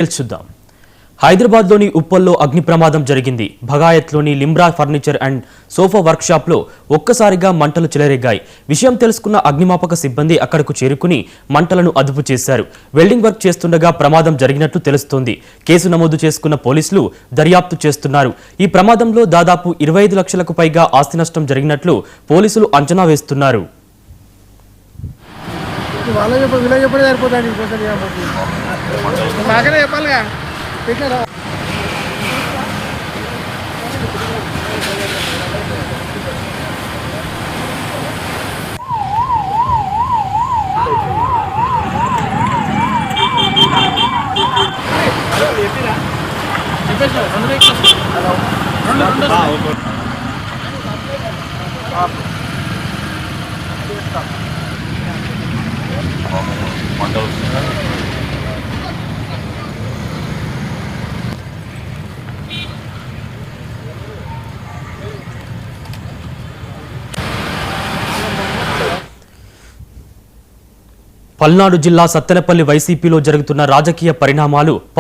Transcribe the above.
తెలుసుద్దాం. హైదరాబాద్లోని ఉప్పల్లో అగ్ని ప్రమాదం జరిగింది. భగాయత్లోని లిమ్రా ఫర్నిచర్ అండ్ సోఫా వర్క్షాప్లో ఒక్కసారిగా మంటలు చెలరేగాయి. విషయం తెలుసుకున్న అగ్నిమాపక సిబ్బంది అక్కడకు చేరుకుని మంటలను అదుపు చేశారు. వెల్డింగ్ వర్క్ చేస్తుండగా ప్రమాదం జరిగినట్లు తెలుస్తోంది. కేసు నమోదు చేసుకున్న పోలీసులు దర్యాప్తు చేస్తున్నారు. ఈ ప్రమాదంలో దాదాపు 25 లక్షలకు పైగా ఆస్తి నష్టం జరిగినట్లు పోలీసులు అంచనా వేస్తున్నారు. పల్నాడు జిల్లా సత్తెనపల్లి వైసీపీలో జరుగుతున్న రాజకీయ పరిణామాలు